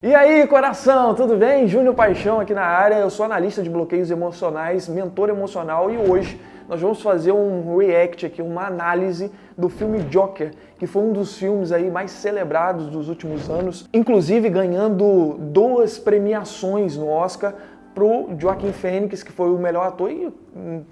E aí, coração, tudo bem? Júnior Paixão aqui na área, eu sou analista de bloqueios emocionais, mentor emocional e hoje nós vamos fazer um react aqui, uma análise do filme Joker, que foi um dos filmes aí mais celebrados dos últimos anos, inclusive ganhando 2 premiações no Oscar pro Joaquin Phoenix, que foi o melhor ator e,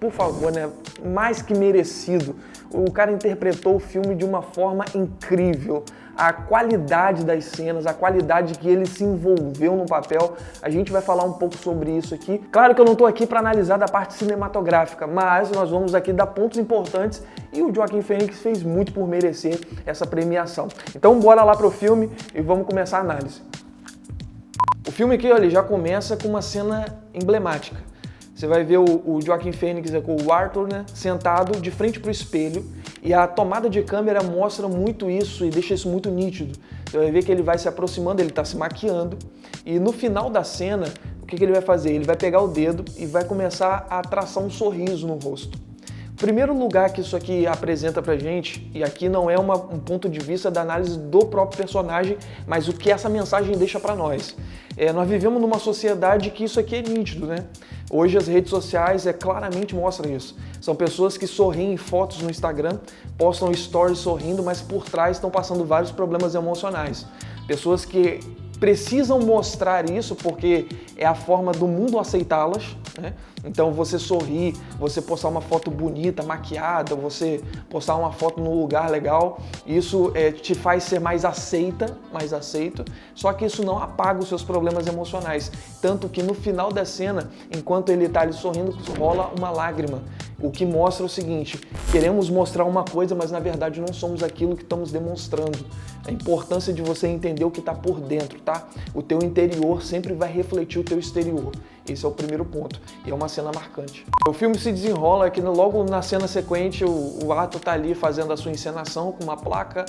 por favor, né, mais que merecido. O cara interpretou o filme de uma forma incrível. A qualidade das cenas, a qualidade que ele se envolveu no papel, a gente vai falar um pouco sobre isso aqui. Claro que eu não estou aqui para analisar da parte cinematográfica, mas nós vamos aqui dar pontos importantes e o Joaquin Phoenix fez muito por merecer essa premiação. Então bora lá pro filme e vamos começar a análise. O filme aqui, olha, já começa com uma cena emblemática. Você vai ver o Joaquin Phoenix com o Arthur, né, sentado de frente para o espelho e a tomada de câmera mostra muito isso e deixa isso muito nítido. Você vai ver que ele vai se aproximando, ele está se maquiando e no final da cena, o que ele vai fazer? Ele vai pegar o dedo e vai começar a traçar um sorriso no rosto. O primeiro lugar que isso aqui apresenta pra gente, e aqui não é um ponto de vista da análise do próprio personagem, mas o que essa mensagem deixa pra nós. Nós vivemos numa sociedade que isso aqui é nítido, né? Hoje as redes sociais claramente mostram isso. São pessoas que sorriem em fotos no Instagram, postam stories sorrindo, mas por trás estão passando vários problemas emocionais. Pessoas que precisam mostrar isso porque é a forma do mundo aceitá-las, né? Então você sorrir, você postar uma foto bonita, maquiada, você postar uma foto num lugar legal, isso te faz ser mais aceito, só que isso não apaga os seus problemas emocionais. Tanto que no final da cena, enquanto ele está ali sorrindo, rola uma lágrima. O que mostra o seguinte, queremos mostrar uma coisa, mas na verdade não somos aquilo que estamos demonstrando. A importância de você entender o que está por dentro, tá? O teu interior sempre vai refletir o teu exterior. Esse é o primeiro ponto. E é uma cena marcante. O filme se desenrola que logo na cena sequente o Arthur tá ali fazendo a sua encenação com uma placa.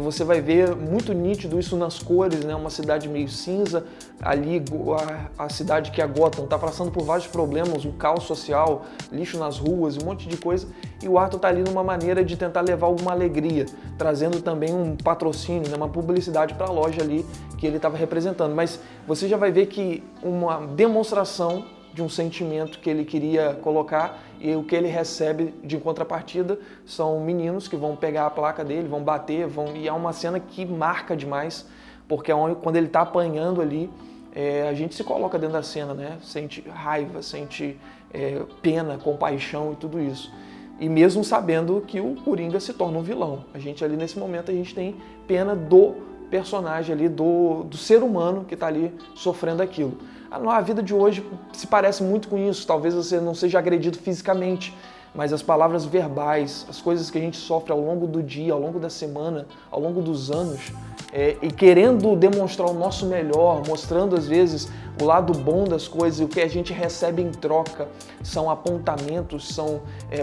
Você vai ver muito nítido isso nas cores, né? Uma cidade meio cinza. Ali a cidade que é Gotham tá passando por vários problemas, um caos social, lixo nas ruas, um monte de coisa. E o Arthur tá ali numa maneira de tentar levar alguma alegria, trazendo também um patrocínio, né? Uma publicidade para a loja ali que ele estava representando. Mas você já vai ver que uma demonstração de um sentimento que ele queria colocar e o que ele recebe de contrapartida são meninos que vão pegar a placa dele, vão bater, e é uma cena que marca demais, porque quando ele está apanhando ali, a gente se coloca dentro da cena, né? Sente raiva, sente pena, compaixão e tudo isso. E mesmo sabendo que o Coringa se torna um vilão. A gente ali nesse momento, a gente tem pena do personagem ali, do ser humano que está ali sofrendo aquilo. A vida de hoje se parece muito com isso, talvez você não seja agredido fisicamente, mas as palavras verbais, as coisas que a gente sofre ao longo do dia, ao longo da semana, ao longo dos anos, e querendo demonstrar o nosso melhor, mostrando às vezes o lado bom das coisas, e o que a gente recebe em troca são apontamentos, são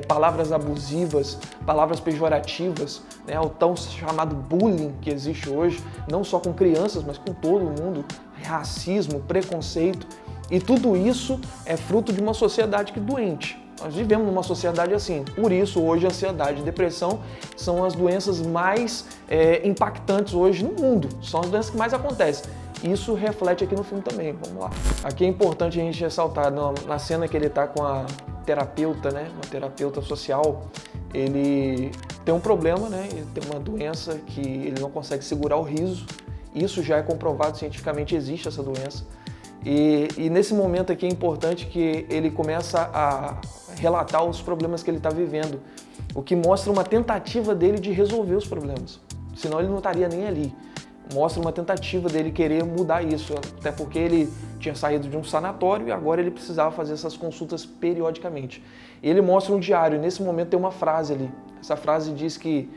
palavras abusivas, palavras pejorativas, né? O tão chamado bullying que existe hoje, não só com crianças, mas com todo mundo, racismo, preconceito, e tudo isso é fruto de uma sociedade que é doente. Nós vivemos numa sociedade assim, por isso hoje ansiedade e depressão são as doenças mais impactantes hoje no mundo, são as doenças que mais acontecem. Isso reflete aqui no filme também, vamos lá. Aqui é importante a gente ressaltar, na cena que ele está com a terapeuta, né, uma terapeuta social, ele tem um problema, né, ele tem uma doença que ele não consegue segurar o riso, isso já é comprovado cientificamente, existe essa doença. E nesse momento aqui é importante que ele começa a relatar os problemas que ele está vivendo, o que mostra uma tentativa dele de resolver os problemas, senão ele não estaria nem ali. Mostra uma tentativa dele querer mudar isso, até porque ele tinha saído de um sanatório e agora ele precisava fazer essas consultas periodicamente. Ele mostra um diário, e nesse momento tem uma frase ali, essa frase diz que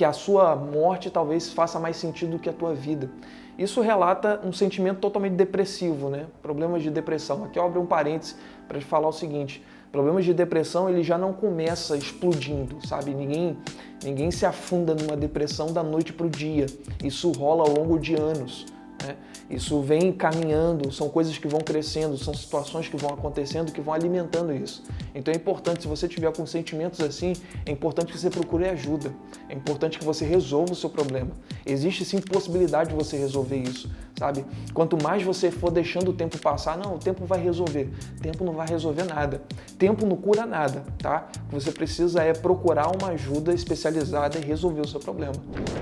a sua morte talvez faça mais sentido do que a tua vida. Isso relata um sentimento totalmente depressivo, né? Problemas de depressão. Aqui eu abro um parênteses para te falar o seguinte, problemas de depressão ele já não começa explodindo, sabe? Ninguém se afunda numa depressão da noite para o dia. Isso rola ao longo de anos. né? Isso vem caminhando, são coisas que vão crescendo, são situações que vão acontecendo, que vão alimentando isso. Então é importante, se você tiver com sentimentos assim, é importante que você procure ajuda. É importante que você resolva o seu problema. Existe sim possibilidade de você resolver isso, sabe? Quanto mais você for deixando o tempo passar, não, o tempo vai resolver. O tempo não vai resolver nada. Tempo não cura nada, tá? O que você precisa é procurar uma ajuda especializada e resolver o seu problema.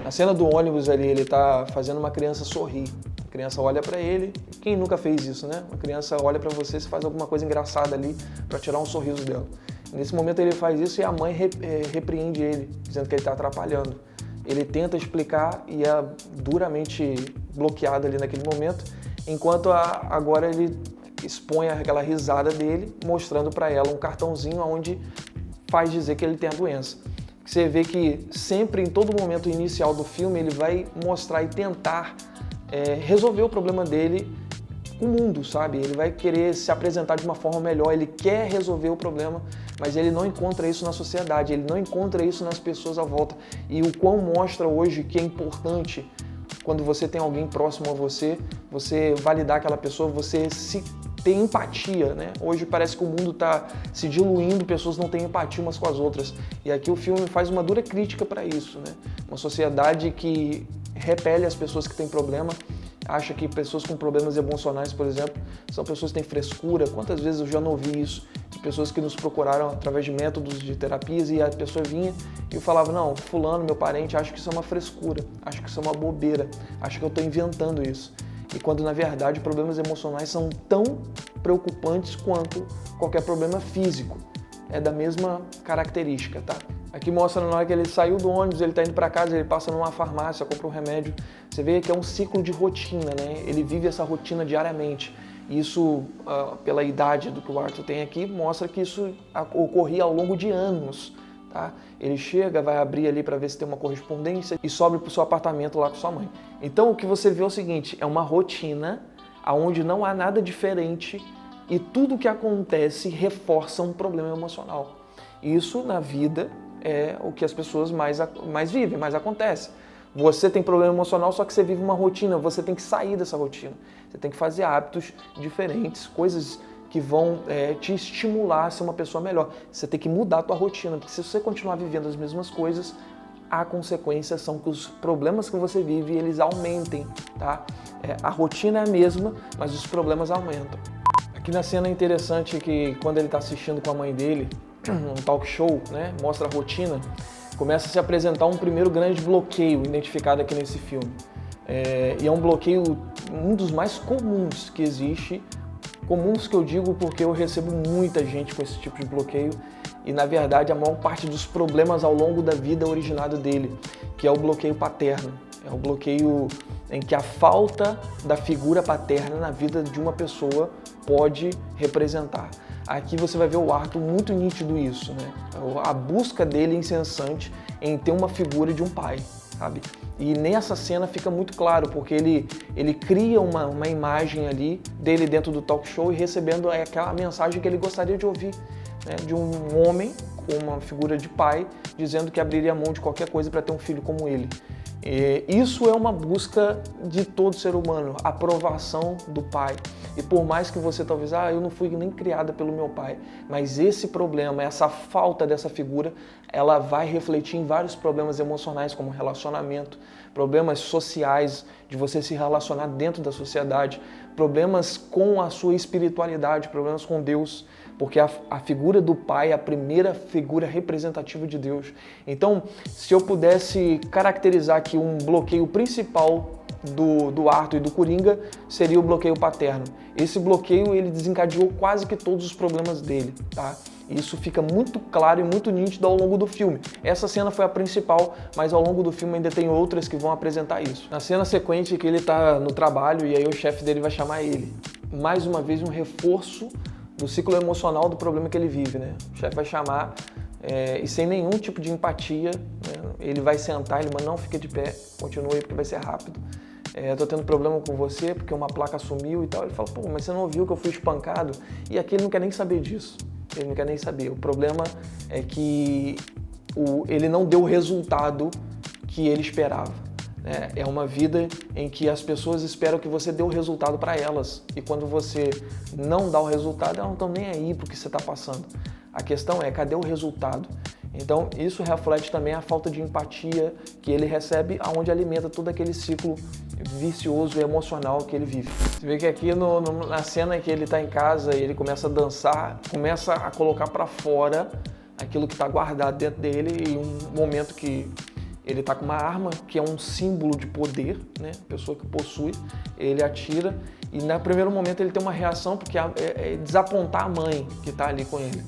Na cena do ônibus ali, ele tá fazendo uma criança sorrir. A criança olha pra ele, quem nunca fez isso, né? Uma criança olha pra você e faz alguma coisa engraçada ali pra tirar um sorriso dela. Nesse momento ele faz isso e a mãe repreende ele, dizendo que ele tá atrapalhando. Ele tenta explicar e é duramente bloqueado ali naquele momento, enquanto agora ele expõe aquela risada dele, mostrando pra ela um cartãozinho onde faz dizer que ele tem a doença. Você vê que sempre, em todo momento inicial do filme, ele vai mostrar e tentar resolver o problema dele com o mundo, sabe? Ele vai querer se apresentar de uma forma melhor, ele quer resolver o problema, mas ele não encontra isso na sociedade, ele não encontra isso nas pessoas à volta. E o quão mostra hoje que é importante, quando você tem alguém próximo a você, você validar aquela pessoa, você ter empatia, né? Hoje parece que o mundo está se diluindo, pessoas não têm empatia umas com as outras. E aqui o filme faz uma dura crítica para isso, né? Uma sociedade que repele as pessoas que têm problema, acha que pessoas com problemas emocionais, por exemplo, são pessoas que têm frescura. Quantas vezes eu já não ouvi isso de pessoas que nos procuraram através de métodos de terapias e a pessoa vinha e eu falava, não, fulano, meu parente, acho que isso é uma frescura, acho que isso é uma bobeira, acho que eu estou inventando isso. E quando, na verdade, problemas emocionais são tão preocupantes quanto qualquer problema físico. É da mesma característica, tá? Aqui mostra na hora que ele saiu do ônibus, ele está indo para casa, ele passa numa farmácia, compra um remédio. Você vê que é um ciclo de rotina, né? Ele vive essa rotina diariamente. Isso, pela idade do que o Arthur tem aqui, mostra que isso ocorria ao longo de anos. Tá? Ele chega, vai abrir ali para ver se tem uma correspondência e sobe para o seu apartamento lá com sua mãe. Então o que você vê é o seguinte, é uma rotina onde não há nada diferente e tudo que acontece reforça um problema emocional. Isso na vida é o que as pessoas mais vivem, mais acontece. Você tem problema emocional, só que você vive uma rotina, você tem que sair dessa rotina. Você tem que fazer hábitos diferentes, coisas que vão te estimular a ser uma pessoa melhor. Você tem que mudar a tua rotina, porque se você continuar vivendo as mesmas coisas, a consequência são que os problemas que você vive, eles aumentem, tá? A rotina é a mesma, mas os problemas aumentam. Aqui na cena é interessante que quando ele está assistindo com a mãe dele, um talk show, né, mostra a rotina, começa a se apresentar um primeiro grande bloqueio identificado aqui nesse filme. E é um bloqueio, um dos mais comuns que existe. Comuns que eu digo porque eu recebo muita gente com esse tipo de bloqueio e, na verdade, a maior parte dos problemas ao longo da vida é originado dele, que é o bloqueio paterno. É o bloqueio em que a falta da figura paterna na vida de uma pessoa pode representar. Aqui você vai ver o Arthur muito nítido isso, né? A busca dele incessante em ter uma figura de um pai, sabe? E nessa cena fica muito claro, porque ele cria uma imagem ali dele dentro do talk show e recebendo aquela mensagem que ele gostaria de ouvir, né? De um homem com uma figura de pai dizendo que abriria mão de qualquer coisa para ter um filho como ele. Isso é uma busca de todo ser humano, a aprovação do pai. E por mais que você talvez, eu não fui nem criada pelo meu pai, mas esse problema, essa falta dessa figura, ela vai refletir em vários problemas emocionais, como relacionamento, problemas sociais, de você se relacionar dentro da sociedade, problemas com a sua espiritualidade, problemas com Deus, porque a figura do pai é a primeira figura representativa de Deus. Então, se eu pudesse caracterizar aqui um bloqueio principal do Arthur e do Coringa, seria o bloqueio paterno. Esse bloqueio, ele desencadeou quase que todos os problemas dele, tá? Isso fica muito claro e muito nítido ao longo do filme. Essa cena foi a principal, mas ao longo do filme ainda tem outras que vão apresentar isso. Na cena sequente que ele está no trabalho e aí o chefe dele vai chamar ele. Mais uma vez um reforço do ciclo emocional do problema que ele vive, né? O chefe vai chamar e sem nenhum tipo de empatia, né? Ele vai sentar, ele manda, não, fica de pé, continue porque vai ser rápido. Tô tendo problema com você porque uma placa sumiu e tal. Ele fala, pô, mas você não ouviu que eu fui espancado? E aqui ele não quer nem saber disso. Ele não quer nem saber. O problema é que ele não deu o resultado que ele esperava. É uma vida em que as pessoas esperam que você dê o resultado para elas. E quando você não dá o resultado, elas não estão nem aí para o que você está passando. A questão é, cadê o resultado? Então, isso reflete também a falta de empatia que ele recebe, aonde alimenta todo aquele ciclo vicioso e emocional que ele vive. Você vê que aqui na cena que ele está em casa e ele começa a dançar, começa a colocar para fora aquilo que está guardado dentro dele, e um momento que ele está com uma arma, que é um símbolo de poder, né? A pessoa que possui, ele atira, e no primeiro momento ele tem uma reação, porque é desapontar a mãe que está ali com ele.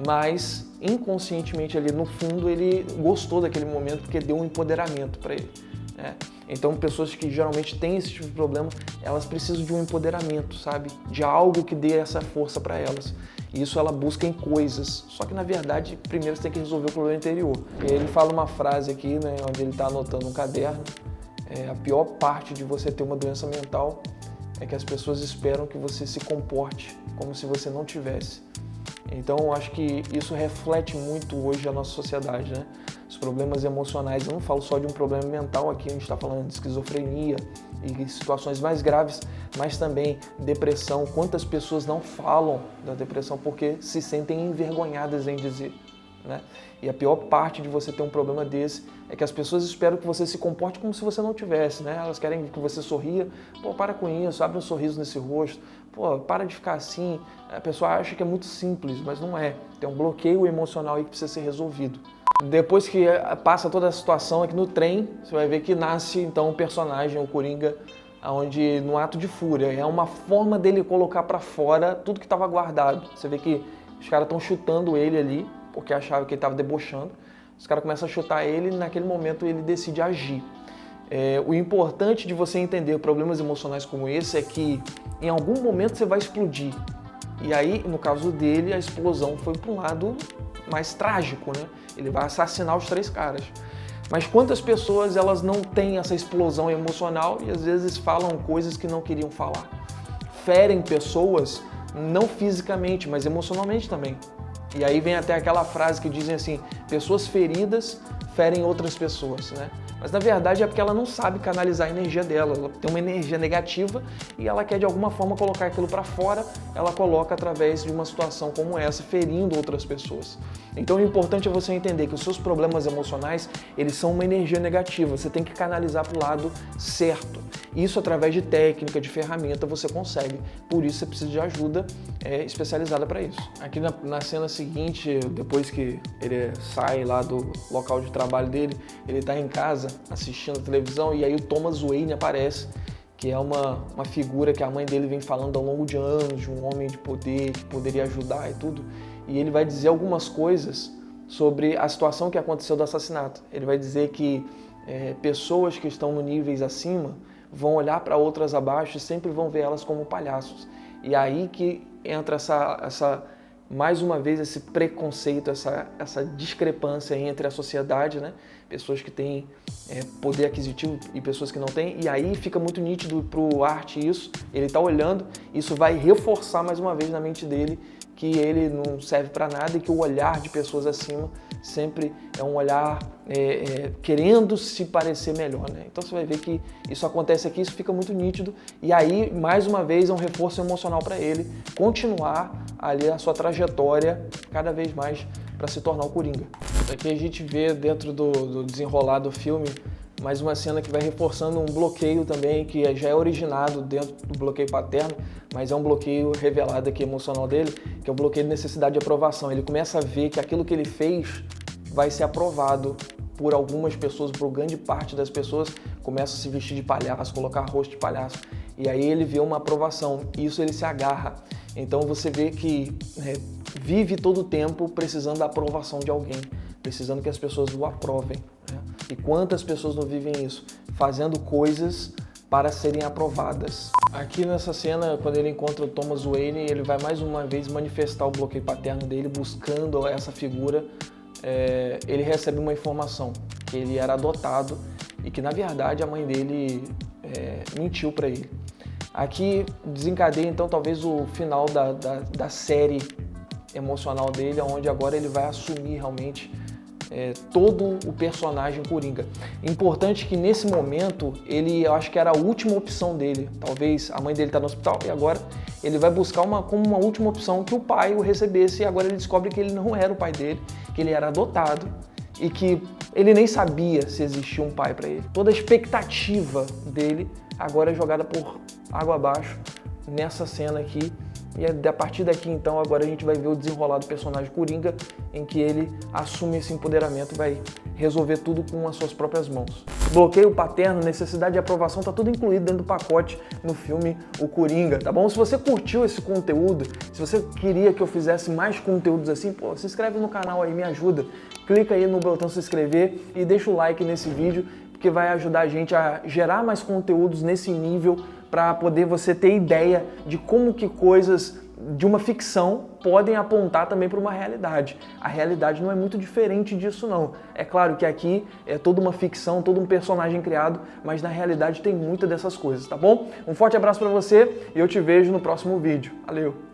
Mas inconscientemente ali no fundo ele gostou daquele momento, porque deu um empoderamento para ele, né? Então pessoas que geralmente têm esse tipo de problema, elas precisam de um empoderamento, sabe? De algo que dê essa força para elas. E isso ela busca em coisas, só que na verdade primeiro você tem que resolver o problema interior. E aí ele fala uma frase aqui, né, onde ele está anotando um caderno: a pior parte de você ter uma doença mental é que as pessoas esperam que você se comporte como se você não tivesse. Então eu acho que isso reflete muito hoje a nossa sociedade, né? Os problemas emocionais, eu não falo só de um problema mental aqui, a gente está falando de esquizofrenia e situações mais graves, mas também depressão. Quantas pessoas não falam da depressão porque se sentem envergonhadas em dizer, né? E a pior parte de você ter um problema desse é que as pessoas esperam que você se comporte como se você não tivesse, né? Elas querem que você sorria. Pô, para com isso, abre um sorriso nesse rosto. Pô, para de ficar assim. A pessoa acha que é muito simples, mas não é. Tem um bloqueio emocional aí que precisa ser resolvido. Depois que passa toda a situação aqui no trem, você vai ver que nasce então um personagem, o Coringa, onde no ato de fúria, é uma forma dele colocar para fora tudo que estava guardado. Você vê que os caras estão chutando ele ali, porque achavam que ele estava debochando. Os caras começam a chutar ele e naquele momento ele decide agir. O importante de você entender problemas emocionais como esse é que em algum momento você vai explodir. E aí, no caso dele, a explosão foi para um lado mais trágico, né? Ele vai assassinar os 3 caras. Mas quantas pessoas elas não têm essa explosão emocional e às vezes falam coisas que não queriam falar? Ferem pessoas, não fisicamente, mas emocionalmente também. E aí vem até aquela frase que dizem assim: pessoas feridas ferem outras pessoas, né? Mas na verdade é porque ela não sabe canalizar a energia dela, ela tem uma energia negativa e ela quer de alguma forma colocar aquilo para fora, ela coloca através de uma situação como essa, ferindo outras pessoas. Então o importante é você entender que os seus problemas emocionais, eles são uma energia negativa, você tem que canalizar para o lado certo. Isso através de técnica, de ferramenta você consegue, por isso você precisa de ajuda especializada para isso. Aqui na cena seguinte, depois que ele sai lá do local de trabalho dele, ele está em casa assistindo a televisão e aí o Thomas Wayne aparece, que é uma figura que a mãe dele vem falando ao longo de anos, de um homem de poder que poderia ajudar e tudo, e ele vai dizer algumas coisas sobre a situação que aconteceu do assassinato. Ele vai dizer que pessoas que estão no níveis acima vão olhar para outras abaixo e sempre vão ver elas como palhaços. E aí que entra mais uma vez esse preconceito, essa discrepância entre a sociedade, né? Pessoas que têm poder aquisitivo e pessoas que não têm, e aí fica muito nítido para o Art isso, ele está olhando, isso vai reforçar mais uma vez na mente dele que ele não serve para nada e que o olhar de pessoas acima sempre é um olhar querendo se parecer melhor, né? Então você vai ver que isso acontece aqui, isso fica muito nítido, e aí mais uma vez é um reforço emocional para ele continuar ali a sua trajetória cada vez mais para se tornar o Coringa. Aqui a gente vê dentro do desenrolar do filme mais uma cena que vai reforçando um bloqueio também, que já é originado dentro do bloqueio paterno, mas é um bloqueio revelado aqui emocional dele, que é o bloqueio de necessidade de aprovação. Ele começa a ver que aquilo que ele fez vai ser aprovado por algumas pessoas, por grande parte das pessoas, começa a se vestir de palhaço, colocar rosto de palhaço, e aí ele vê uma aprovação, e isso ele se agarra. Então você vê que vive todo o tempo precisando da aprovação de alguém, precisando que as pessoas o aprovem, né? E quantas pessoas não vivem isso? Fazendo coisas para serem aprovadas. Aqui nessa cena, quando ele encontra o Thomas Wayne, ele vai mais uma vez manifestar o bloqueio paterno dele, buscando essa figura. Ele recebe uma informação, que ele era adotado e que na verdade a mãe dele mentiu para ele. Aqui desencadeia então talvez o final da série emocional dele, onde agora ele vai assumir realmente todo o personagem Coringa. Importante que nesse momento, eu acho que era a última opção dele. Talvez a mãe dele está no hospital e agora ele vai buscar como uma última opção que o pai o recebesse, e agora ele descobre que ele não era o pai dele, que ele era adotado e que ele nem sabia se existia um pai para ele. Toda a expectativa dele agora é jogada por água abaixo nessa cena aqui. E a partir daqui, então, agora a gente vai ver o desenrolar do personagem Coringa, em que ele assume esse empoderamento e vai resolver tudo com as suas próprias mãos. Bloqueio paterno, necessidade de aprovação, tá tudo incluído dentro do pacote no filme O Coringa, tá bom? Se você curtiu esse conteúdo, se você queria que eu fizesse mais conteúdos assim, pô, se inscreve no canal aí, me ajuda. Clica aí no botão se inscrever e deixa o like nesse vídeo, porque vai ajudar a gente a gerar mais conteúdos nesse nível, para poder você ter ideia de como que coisas de uma ficção podem apontar também para uma realidade. A realidade não é muito diferente disso não. É claro que aqui é toda uma ficção, todo um personagem criado, mas na realidade tem muita dessas coisas, tá bom? Um forte abraço para você e eu te vejo no próximo vídeo. Valeu!